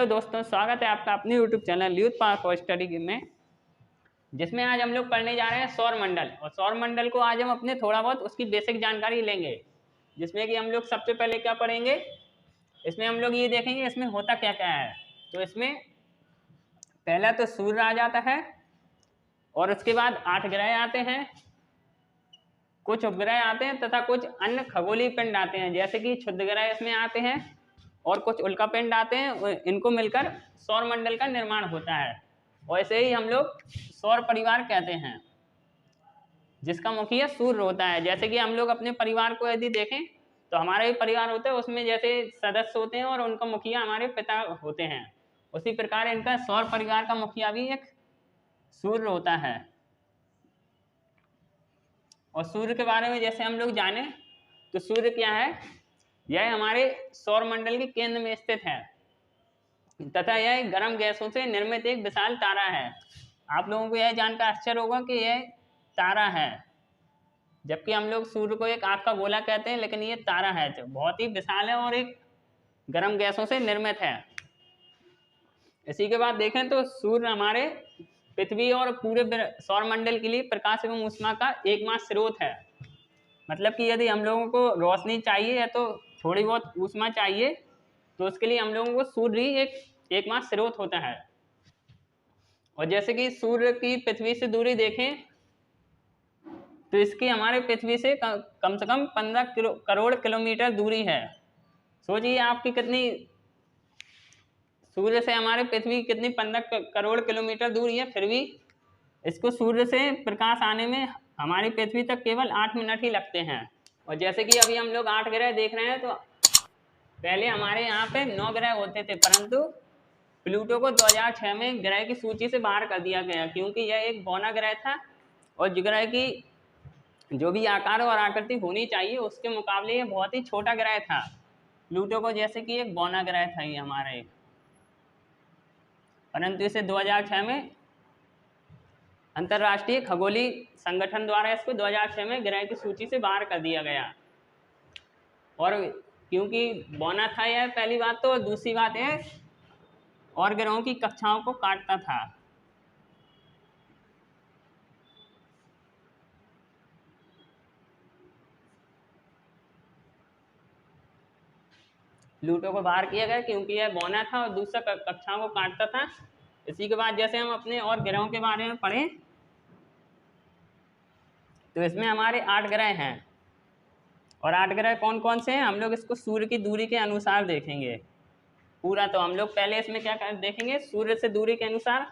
Hello दोस्तों, स्वागत है आपका अपने YouTube channel youth power for study में, जिसमें आज हम लोग पढ़ने जा रहे हैं सौर मंडल। और सौर मंडल को आज हम अपने थोड़ा बहुत उसकी बेसिक जानकारी लेंगे, जिसमें कि हम लोग सबसे पहले क्या पढ़ेंगे, इसमें हम लोग ये देखेंगे इसमें होता क्या क्या है। तो इसमें पहला तो सूर्य आ जाता है और उसके बाद 8 ग्रह आते हैं, कुछ उपग्रह आते हैं तथा कुछ अन्य खगोलीय पिंड आते हैं, जैसे कि क्षुद्र ग्रह इसमें आते हैं और कुछ उल्का पिंड आते हैं। इनको मिलकर सौर मंडल का निर्माण होता है। वैसे ही हम लोग सौर परिवार कहते हैं, जिसका मुखिया सूर्य होता है। जैसे कि हम लोग अपने परिवार को यदि देखें तो हमारा भी परिवार होता है, उसमें जैसे सदस्य होते हैं और उनका मुखिया हमारे पिता होते हैं, उसी प्रकार इनका सौर परिवार का मुखिया भी एक सूर्य होता है। और सूर्य के बारे में जैसे हम लोग जाने तो सूर्य क्या है, यह हमारे सौर मंडल के केंद्र में स्थित है तथा यह गर्म गैसों से निर्मित एक विशाल तारा है। आप लोगों को यह जानकर आश्चर्य होगा कि यह तारा है, जबकि हम लोग सूर्य को एक आग का गोला कहते हैं, लेकिन ये तारा है जो बहुत ही विशाल है और एक गर्म गैसों से निर्मित है। इसी के बाद देखें तो सूर्य हमारे पृथ्वी और पूरे सौर मंडल के लिए प्रकाश एवं ऊष्मा का एकमात्र स्रोत है। मतलब कि यदि हम लोगों को रोशनी चाहिए या तो थोड़ी बहुत ऊष्मा चाहिए, तो उसके लिए हम लोगों को सूर्य ही एकमात्र स्रोत होता है। और जैसे कि सूर्य की पृथ्वी से दूरी देखें तो इसकी हमारे पृथ्वी से कम से कम 15 करोड़ किलोमीटर दूरी है। सोचिए आपकी कितनी, सूर्य से हमारे पृथ्वी कितनी 15 करोड़ किलोमीटर दूरी है, फिर भी इसको सूर्य से प्रकाश आने में हमारी पृथ्वी तक केवल 8 मिनट ही लगते हैं। और जैसे कि अभी हम लोग 8 ग्रह देख रहे हैं, तो पहले हमारे यहाँ पे 9 ग्रह होते थे, परंतु प्लूटो को 2006 में ग्रह की सूची से बाहर कर दिया गया, क्योंकि यह एक बौना ग्रह था और ग्रह की जो भी आकार और आकृति होनी चाहिए उसके मुकाबले ये बहुत ही छोटा ग्रह था। प्लूटो को जैसे कि एक बौना ग्रह था ये हमारा एक, परंतु इसे 2006 में अंतर्राष्ट्रीय खगोलीय संगठन द्वारा इसको 2006 में ग्रह की सूची से बाहर कर दिया गया। और क्योंकि बौना था यह पहली बात, तो दूसरी बात है और ग्रहों की कक्षाओं को काटता था। प्लूटो को बाहर किया गया क्योंकि यह बौना था और दूसरा कक्षाओं को काटता था। इसी के बाद जैसे हम अपने और ग्रहों के बारे में पढ़ें तो इसमें हमारे 8 ग्रह हैं। और 8 ग्रह कौन कौन से हैं, हम लोग इसको सूर्य की दूरी के अनुसार देखेंगे पूरा। तो हम लोग पहले इसमें क्या देखेंगे, सूर्य से दूरी के अनुसार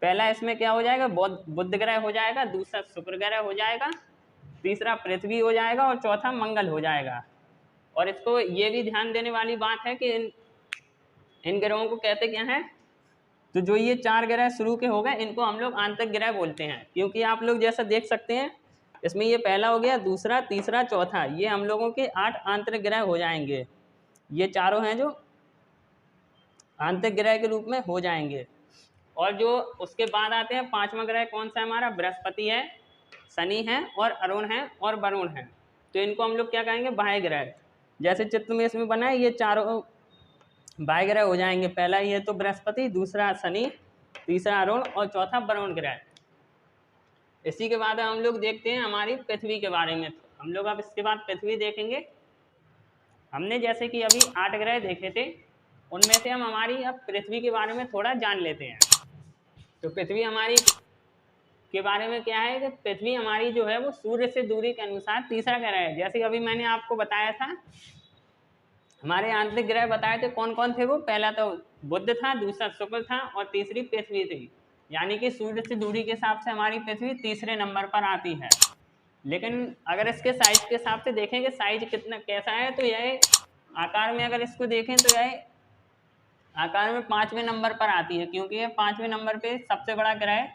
पहला इसमें क्या हो जाएगा, बुध ग्रह हो जाएगा, दूसरा शुक्र ग्रह हो जाएगा, तीसरा पृथ्वी हो जाएगा और चौथा मंगल हो जाएगा। और इसको ये भी ध्यान देने वाली बात है कि इन ग्रहों को कहते क्या है, तो जो ये 4 ग्रह शुरू के हो गए इनको हम लोग आंतरिक ग्रह बोलते हैं, क्योंकि आप लोग जैसा देख सकते हैं इसमें ये पहला हो गया, दूसरा, तीसरा, चौथा, ये हम लोगों के 8 आंतरिक ग्रह हो जाएंगे। ये चारों हैं जो आंतरिक ग्रह के रूप में हो जाएंगे। और जो उसके बाद आते हैं 5वां ग्रह कौन सा है हमारा, बृहस्पति है, शनि है और अरुण है और वरुण है। तो इनको हम लोग क्या कहेंगे, बाह्य ग्रह। जैसे चित्र में इसमें बना है, ये चारों बाह्य ग्रह हो जाएंगे। पहला ये तो बृहस्पति, दूसरा शनि, तीसरा अरुण और चौथा वरुण ग्रह। इसी के बाद हम लोग देखते हैं हमारी पृथ्वी के बारे में। हम लोग अब इसके बाद पृथ्वी देखेंगे। हमने जैसे कि अभी 8 ग्रह देखे थे, उनमें से हम हमारी अब पृथ्वी के बारे में थोड़ा जान लेते हैं। तो पृथ्वी हमारी के बारे में क्या है कि पृथ्वी हमारी जो है वो सूर्य से दूरी के अनुसार तीसरा ग्रह है। जैसे अभी मैंने आपको बताया था, हमारे आंतरिक ग्रह बताए थे कौन कौन थे वो, पहला तो बुध था, दूसरा शुक्र था और तीसरी पृथ्वी थी। यानी कि सूर्य से दूरी के हिसाब से हमारी पृथ्वी तीसरे नंबर पर आती है। लेकिन अगर इसके साइज के हिसाब से देखेंगे साइज कितना कैसा है, तो यह आकार में अगर इसको देखें तो यह आकार में 5वें नंबर पर आती है, क्योंकि यह 5वें नंबर पे सबसे बड़ा ग्रह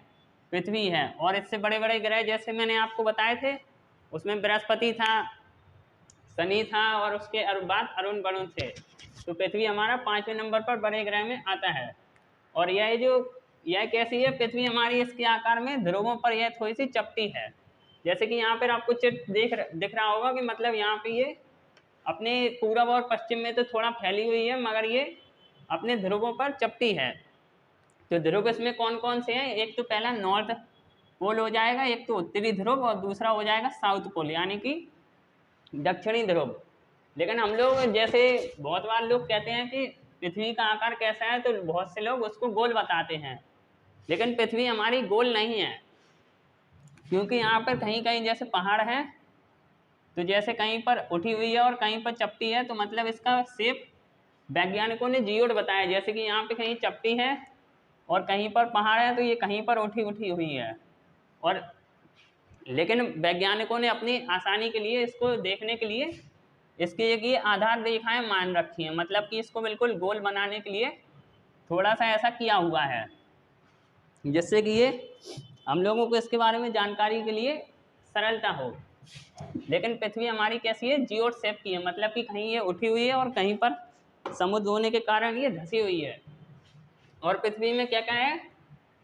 पृथ्वी है। और इससे बड़े बड़े ग्रह जैसे मैंने आपको बताए थे, उसमें बृहस्पति था, शनि था और उसके बाद अरुण वरुण थे। तो पृथ्वी हमारा 5वें नंबर पर बड़े ग्रह में आता है। और यह कैसी है पृथ्वी हमारी, इसके आकार में ध्रुवों पर यह थोड़ी सी चपटी है। जैसे कि यहाँ पर आपको चित्र दिख रहा होगा कि मतलब यहाँ पे ये अपने पूरब और पश्चिम में तो थोड़ा फैली हुई है, मगर ये अपने ध्रुवों पर चपटी है। तो ध्रुव इसमें कौन कौन से हैं? एक तो पहला नॉर्थ पोल हो जाएगा, एक तो उत्तरी ध्रुव, और दूसरा हो जाएगा साउथ पोल यानी कि दक्षिणी ध्रुव। लेकिन हम लोग जैसे बहुत बार लोग कहते हैं कि पृथ्वी का आकार कैसा है, तो बहुत से लोग उसको गोल बताते हैं, लेकिन पृथ्वी हमारी गोल नहीं है, क्योंकि यहाँ पर कहीं कहीं जैसे पहाड़ है, तो जैसे कहीं पर उठी हुई है और कहीं पर चपटी है, तो मतलब इसका शेप वैज्ञानिकों ने जियोड बताया, जैसे कि यहाँ पे कहीं चपटी है और कहीं पर पहाड़ है, तो ये कहीं पर उठी उठी हुई है। और लेकिन वैज्ञानिकों ने अपनी आसानी के लिए, इसको देखने के लिए, इसकी एक ये आधार रेखाएं मान रखी हैं, मतलब कि इसको बिल्कुल गोल बनाने के लिए थोड़ा सा ऐसा किया हुआ है, जिससे कि ये हम लोगों को इसके बारे में जानकारी के लिए सरलता हो। लेकिन पृथ्वी हमारी कैसी है? जियोड शेप की है, मतलब कि कहीं ये उठी हुई है और कहीं पर समुद्र होने के कारण ये धसी हुई है। और पृथ्वी में क्या क्या है?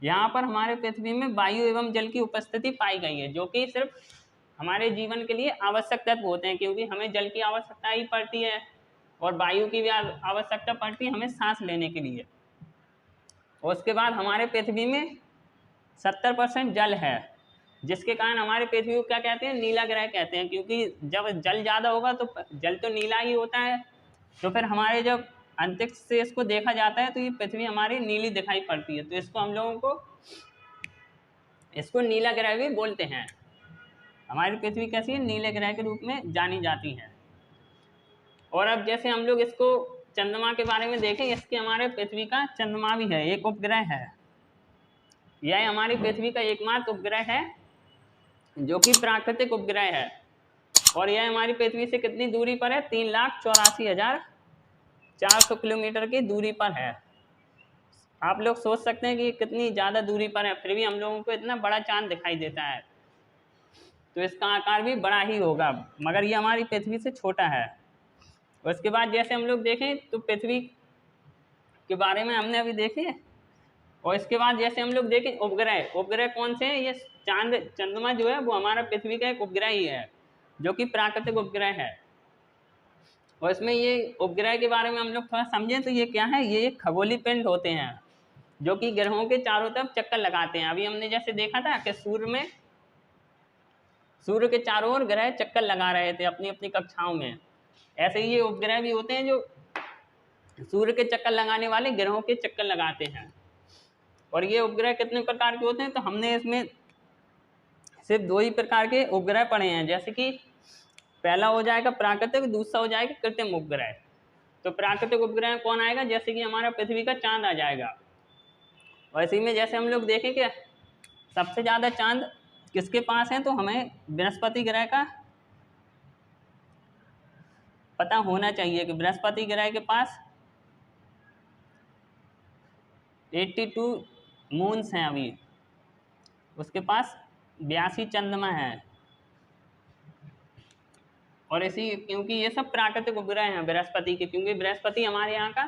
यहाँ पर हमारे पृथ्वी में वायु एवं जल की उपस्थिति पाई गई है, जो कि सिर्फ हमारे जीवन के लिए आवश्यक तत्व होते हैं, क्योंकि हमें जल की आवश्यकता ही पड़ती है और वायु की भी आवश्यकता पड़ती है हमें सांस लेने के लिए। और उसके बाद हमारे पृथ्वी में 70% जल है, जिसके कारण हमारे पृथ्वी को क्या कहते हैं? नीला ग्रह कहते हैं, क्योंकि जब जल ज़्यादा होगा तो जल तो नीला ही होता है, तो फिर हमारे जब अंतरिक्ष से इसको देखा जाता है तो ये पृथ्वी हमारी नीली दिखाई पड़ती है, तो इसको हम लोगों को इसको नीला ग्रह भी बोलते हैं। हमारी पृथ्वी कैसी है? नीले ग्रह के रूप में जानी जाती है। और अब जैसे हम लोग इसको चंद्रमा के बारे में देखें, इसके हमारे पृथ्वी का चंद्रमा भी है, एक उपग्रह है। यह हमारी पृथ्वी का एकमात्र उपग्रह है जो कि प्राकृतिक उपग्रह है, और यह हमारी पृथ्वी से कितनी दूरी पर है? 3,84,400 किलोमीटर की दूरी पर है। आप लोग सोच सकते हैं कि कितनी ज़्यादा दूरी पर है, फिर भी हम लोगों को इतना बड़ा चांद दिखाई देता है, तो इसका आकार भी बड़ा ही होगा, मगर ये हमारी पृथ्वी से छोटा है। उसके बाद जैसे हम लोग देखें तो पृथ्वी के बारे में हमने अभी देखे, और इसके बाद जैसे हम लोग देखें उपग्रह, उपग्रह कौन से हैं? ये चंद्रमा जो है वो हमारा पृथ्वी का एक उपग्रह ही है, जो कि प्राकृतिक उपग्रह है। और इसमें ये उपग्रह के बारे में हम लोग थोड़ा समझें तो ये क्या है? ये खगोलीय पिंड होते हैं जो कि ग्रहों के चारों तरफ चक्कर लगाते हैं। अभी हमने जैसे देखा था कि सूर्य के चारों ओर ग्रह चक्कर लगा रहे थे अपनी अपनी कक्षाओं में, ऐसे ही ये उपग्रह भी होते हैं जो सूर्य के चक्कर लगाने वाले ग्रहों के चक्कर लगाते हैं। और ये उपग्रह कितने प्रकार के होते हैं? तो हमने इसमें सिर्फ 2 ही प्रकार के उपग्रह पढ़े हैं, जैसे कि पहला हो जाएगा प्राकृतिक, दूसरा हो जाएगा कृत्रिम उपग्रह। तो प्राकृतिक उपग्रह कौन आएगा? जैसे कि हमारा पृथ्वी का चांद आ जाएगा। और इसी में जैसे हम लोग देखें कि सबसे ज़्यादा चांद किसके पास है, तो हमें बृहस्पति ग्रह का पता होना चाहिए कि बृहस्पति ग्रह के पास 82 मून्स हैं अभी, उसके पास 82 चंद्रमा है। और इसी क्योंकि ये सब प्राकृतिक उपग्रह हैं बृहस्पति के, क्योंकि बृहस्पति हमारे यहाँ का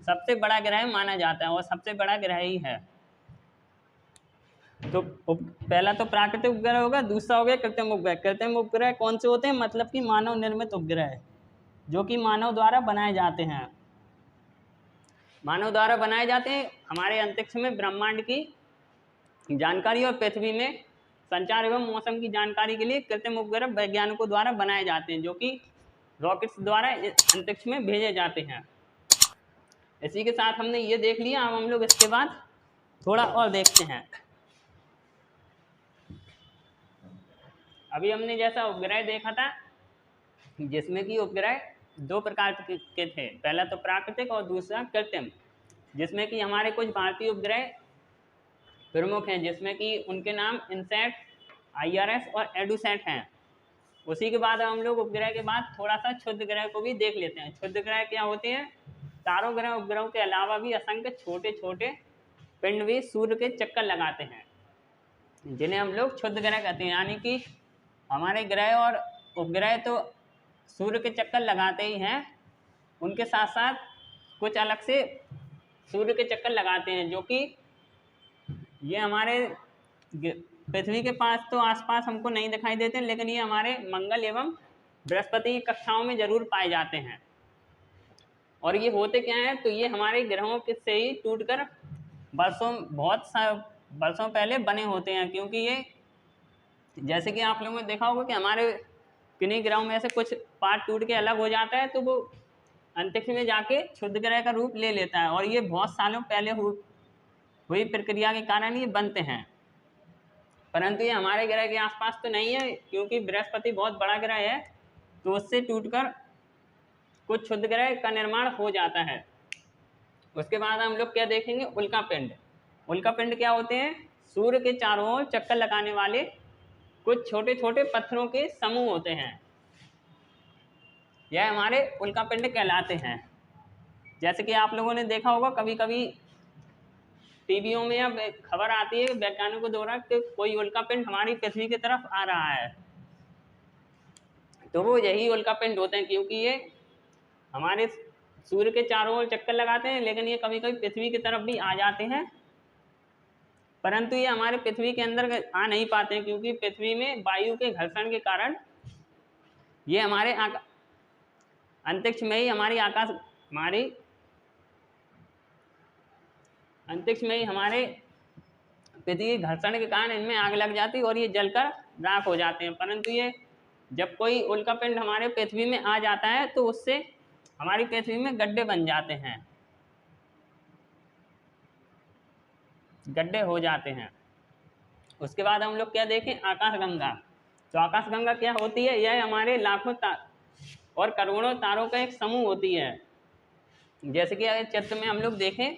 सबसे बड़ा ग्रह माना जाता है और सबसे बड़ा ग्रह ही है। तो पहला तो प्राकृतिक उपग्रह होगा, दूसरा हो गया कृत्रिम उपग्रह। कृत्रिम उपग्रह कौन से होते हैं? मतलब कि मानव निर्मित उपग्रह, जो कि मानव द्वारा बनाए जाते हैं। मानव द्वारा बनाए जाते हैं हमारे अंतरिक्ष में ब्रह्मांड की जानकारी और पृथ्वी में संचार एवं मौसम की जानकारी के लिए कृत्रिम उपग्रह वैज्ञानिकों द्वारा बनाए जाते हैं, जो कि रॉकेट्स द्वारा अंतरिक्ष में भेजे जाते हैं। इसी के साथ हमने ये देख लिया, अब हम लोग इसके बाद थोड़ा और देखते हैं। अभी हमने जैसा उपग्रह देखा था, जिसमें कि उपग्रह 2 प्रकार के थे, पहला तो प्राकृतिक और दूसरा कृत्रिम, जिसमें कि हमारे कुछ भारतीय उपग्रह प्रमुख हैं, जिसमें कि उनके नाम इनसैट, IRS और एडुसैट हैं। उसी के बाद हम लोग उपग्रह के बाद थोड़ा सा क्षुद्र ग्रह को भी देख लेते हैं। क्षुद्र ग्रह क्या होते हैं? चारों ग्रह उपग्रहों के अलावा भी असंख्य छोटे छोटे पिंड भी सूर्य के चक्कर लगाते हैं, जिन्हें हम लोग क्षुद्र ग्रह कहते हैं। यानी कि हमारे ग्रह और उपग्रह तो सूर्य के चक्कर लगाते ही हैं, उनके साथ साथ कुछ अलग से सूर्य के चक्कर लगाते हैं, जो कि ये हमारे पृथ्वी के पास तो आसपास हमको नहीं दिखाई देते, लेकिन ये हमारे मंगल एवं बृहस्पति की कक्षाओं में जरूर पाए जाते हैं। और ये होते क्या हैं, तो ये हमारे ग्रहों के से ही टूटकर वर्षों पहले बने होते हैं। क्योंकि ये जैसे कि आप लोगों ने देखा होगा कि हमारे किन्हीं ग्रहों में से कुछ पार्ट टूट के अलग हो जाता है, तो वो अंतरिक्ष में जाके क्षुद्र ग्रह का रूप ले लेता है, और ये बहुत सालों पहले हुई प्रक्रिया के कारण ये बनते हैं। परंतु ये हमारे ग्रह के आसपास तो नहीं है, क्योंकि बृहस्पति बहुत बड़ा ग्रह है, तो उससे टूटकर कुछ क्षुद्र ग्रह का निर्माण हो जाता है। उसके बाद हम लोग क्या देखेंगे, उल्कापिंड। उल्कापिंड क्या होते हैं, सूर्य के चारों ओर चक्कर लगाने वाले कुछ छोटे छोटे पत्थरों के समूह होते हैं, यह हमारे उल्कापिंड कहलाते हैं। जैसे कि आप लोगों ने देखा होगा कभी कभी टीवियों में अब खबर आती है वैज्ञानिकों द्वारा कि कोई उल्कापिंड हमारी पृथ्वी की तरफ आ रहा है, तो वो यही उल्कापिंड होते हैं। क्योंकि ये हमारे सूर्य के चारों ओर चक्कर लगाते हैं, लेकिन ये कभी कभी पृथ्वी की तरफ भी आ जाते हैं, परंतु ये हमारे पृथ्वी के अंदर आ नहीं पाते हैं, क्योंकि पृथ्वी में वायु के घर्षण के कारण ये हमारे अंतरिक्ष में ही हमारे पृथ्वी के घर्षण के कारण इनमें आग लग जाती है और ये जलकर राख हो जाते हैं। परंतु ये जब कोई उल्कापिंड हमारे पृथ्वी में आ जाता है तो उससे हमारी पृथ्वी में गड्ढे बन जाते हैं, गड्ढे हो जाते हैं। उसके बाद हम लोग क्या देखें, आकाशगंगा। तो आकाशगंगा क्या होती है, यह हमारे लाखों और करोड़ों तारों का एक समूह होती है। जैसे कि अगर चित्र में हम लोग देखें,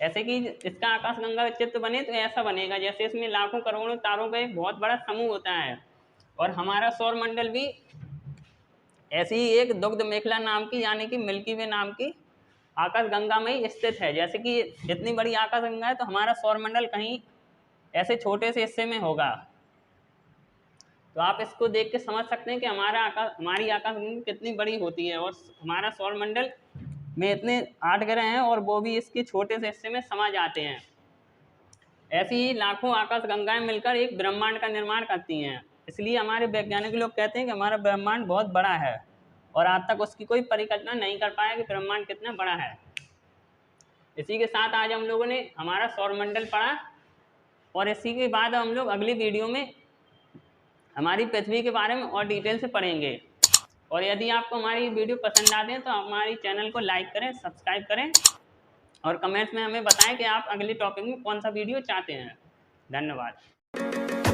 ऐसे कि इसका आकाशगंगा चित्र बने तो ऐसा बनेगा जैसे इसमें लाखों करोड़ों तारों का एक बहुत बड़ा समूह होता है। और हमारा सौर मंडल भी ऐसी ही एक दुग्ध मेखला नाम की, यानी कि मिल्की वे नाम की आकाशगंगा में ही स्थित है। जैसे कि इतनी बड़ी आकाशगंगा है, तो हमारा सौरमंडल कहीं ऐसे छोटे से हिस्से में होगा। तो आप इसको देख के समझ सकते हैं कि हमारी आकाशगंगा कितनी बड़ी होती है, और हमारा सौरमंडल में इतने 8 ग्रह हैं और वो भी इसके छोटे से हिस्से में समा जाते हैं। ऐसी ही लाखों आकाशगंगाएं मिलकर एक ब्रह्मांड का निर्माण करती हैं। इसलिए हमारे वैज्ञानिक लोग कहते हैं कि हमारा ब्रह्मांड बहुत बड़ा है, और आज तक उसकी कोई परिकल्पना नहीं कर पाया कि ब्रह्मांड कितना बड़ा है। इसी के साथ आज हम लोगों ने हमारा सौरमंडल पढ़ा, और इसी के बाद हम लोग अगली वीडियो में हमारी पृथ्वी के बारे में और डिटेल से पढ़ेंगे। और यदि आपको हमारी वीडियो पसंद आते हैं तो हमारी चैनल को लाइक करें, सब्सक्राइब करें, और कमेंट्स में हमें बताएं कि आप अगले टॉपिक में कौन सा वीडियो चाहते हैं। धन्यवाद।